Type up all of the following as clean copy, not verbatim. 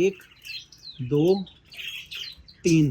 1 2 3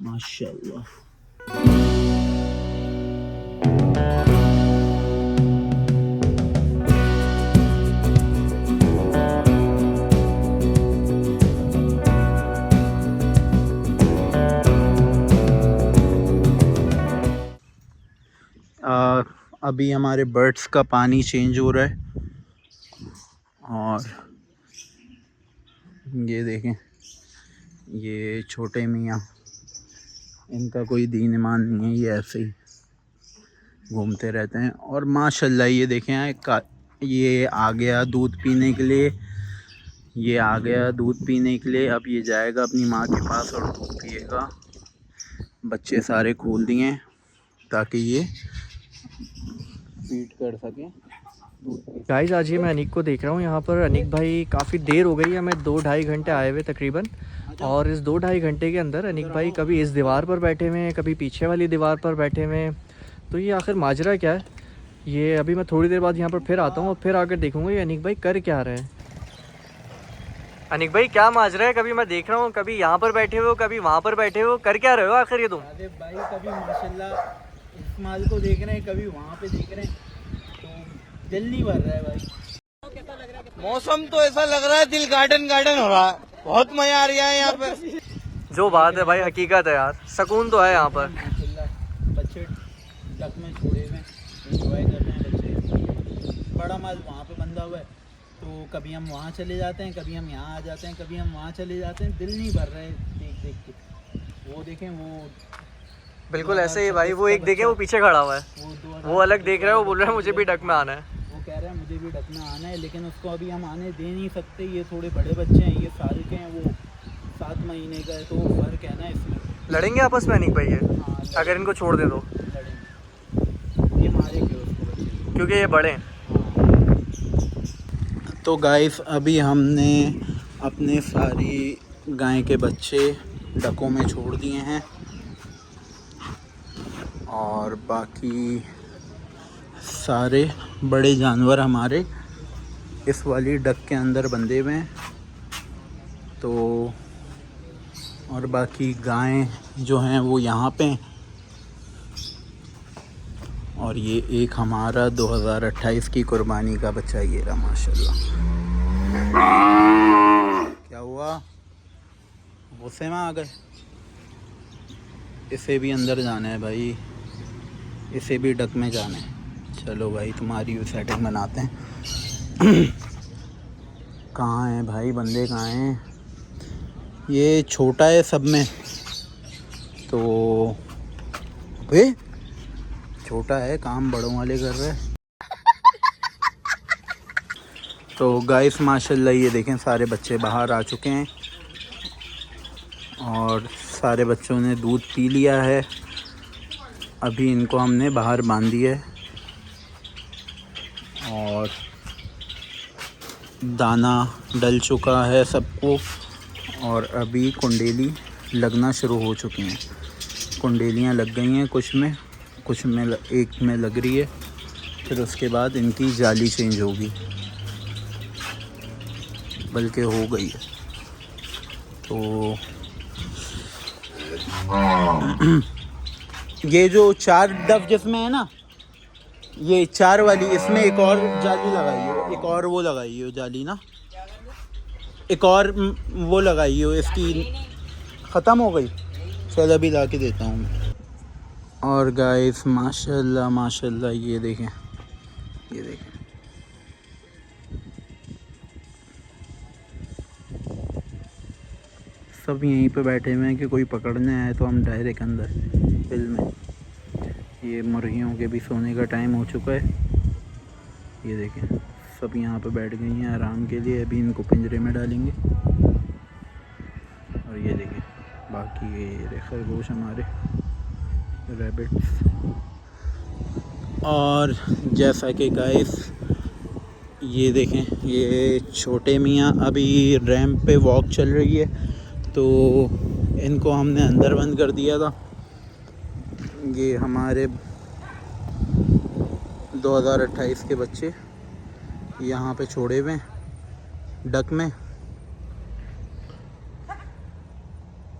माशाल्लाह। अभी हमारे बर्ड्स का पानी चेंज हो रहा है और ये देखें, ये छोटे मियाँ, इनका कोई दीन ईमान नहीं है, ये ऐसे ही घूमते रहते हैं। और माशाल्लाह ये देखें, ये आ गया दूध पीने के लिए, ये आ गया दूध पीने के लिए। अब ये जाएगा अपनी माँ के पास और दूध पिएगा। बच्चे सारे खोल दिए ताकि ये फीड कर सकें। गाइस आज ये मैं अनीक को देख रहा हूँ यहाँ पर। अनीक भाई काफ़ी देर हो गई है, हमें 2-2.5 घंटे आए हुए तकरीबन। और इस 2-2.5 घंटे के अंदर अनीक भाई कभी इस दीवार पर बैठे हुए हैं, कभी पीछे वाली दीवार पर बैठे हुए हैं। तो ये आखिर माजरा क्या है? ये अभी मैं थोड़ी देर बाद यहाँ पर फिर आता हूँ और फिर आकर देखूँगा ये अनीक भाई कर क्या रहे हैं। अनीक भाई क्या माजरा है? कभी मैं देख रहा हूँ कभी यहाँ पर बैठे हो, कभी वहाँ पर बैठे हो, कर क्या रहे हो आखिर ये तुम? अरे भाई कभी माशाल्लाह इस माल को देख रहे हैं, कभी वहाँ पे देख रहे हैं, तो दिल नहीं भर रहा है भाई। मौसम तो ऐसा लग रहा है दिल गार्डन गार्डन हो रहा है, बहुत मजा आ रहा है यहाँ पे। जो बात है भाई हकीकत है यार, सुकून तो है यहाँ पर। माशाल्लाह बच्चे डक में छोड़े हुए एंजॉय कर रहे हैं बच्चे। बड़ा माल वहाँ पे बंधा हुआ है, तो कभी हम वहाँ चले जाते हैं, कभी हम यहाँ आ जाते हैं, कभी हम वहाँ चले जाते हैं। दिल नहीं भर रहा है देख देख के। वो देखें, वो बिल्कुल ऐसे ही भाई, वो एक देखे वो पीछे खड़ा हुआ है, वो अलग देख रहा है, वो बोल रहा है मुझे भी डक में आना है। वो कह रहा है मुझे भी डक में आना है, लेकिन उसको अभी हम आने दे नहीं सकते। ये थोड़े बड़े बच्चे हैं, ये साल के हैं, वो 7 महीने का है, तो फर्क है ना इसमें। लड़ेंगे आपस में अनीक भाई ये? हाँ, अगर इनको छोड़ दे तो लड़ेंगे, ये मारेंगे उसको बच्चे, क्योंकि ये बड़े हैं। तो गाइस अभी हमने अपने सारी गाय के बच्चे डकों में छोड़ दिए हैं और बाकी सारे बड़े जानवर हमारे इस वाली डक के अंदर बंधे हुए हैं। तो और बाकी गायें जो हैं वो यहाँ पे हैं। और ये एक हमारा 2028 की कुर्बानी का बच्चा ये रहा माशाल्लाह। क्या हुआ? गुस्से में आ गए? इसे भी अंदर जाना है भाई, इसे भी डक में जाना है। चलो भाई तुम्हारी भी सेटिंग बनाते हैं। कहाँ हैं भाई बंदे, कहाँ हैं? ये छोटा है सब में, तो भाई छोटा है, काम बड़ों वाले कर रहे हैं। तो गाइस माशाल्लाह ये देखें, सारे बच्चे बाहर आ चुके हैं और सारे बच्चों ने दूध पी लिया है। अभी इनको हमने बाहर बांध दिया है और दाना डल चुका है सबको। और अभी कुंडेली लगना शुरू हो चुकी हैं, कुंडेलियां लग गई हैं, कुछ में एक में लग रही है। फिर उसके बाद इनकी जाली चेंज होगी, बल्कि हो गई है। तो ये जो 4 डब जिसमें है ना, ये 4 वाली, इसमें एक और जाली लगाई हो, एक और वो लगाई हो जाली ना, एक और वो लगाई हो, इसकी ख़त्म हो गई। चल अभी ला के देता हूँ मैं। और गाइस माशाल्लाह माशाल्लाह ये देखें, ये देखें, सब यहीं पे बैठे हुए हैं कि कोई पकड़ने आए तो हम डायरेक्ट अंदर बिल में। ये मुर्गियों के भी सोने का टाइम हो चुका है। ये देखें सब यहाँ पे बैठ गई हैं आराम के लिए। अभी इनको पिंजरे में डालेंगे। और ये देखें बाकी ये खरगोश हमारे, रैबिट्स। और जैसा कि गाइस ये देखें, ये छोटे मियाँ अभी रैंप पे वॉक चल रही है, तो इनको हमने अंदर बंद कर दिया था। ये हमारे 2028 के बच्चे यहाँ पे छोड़े हुए हैं डक में।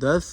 10،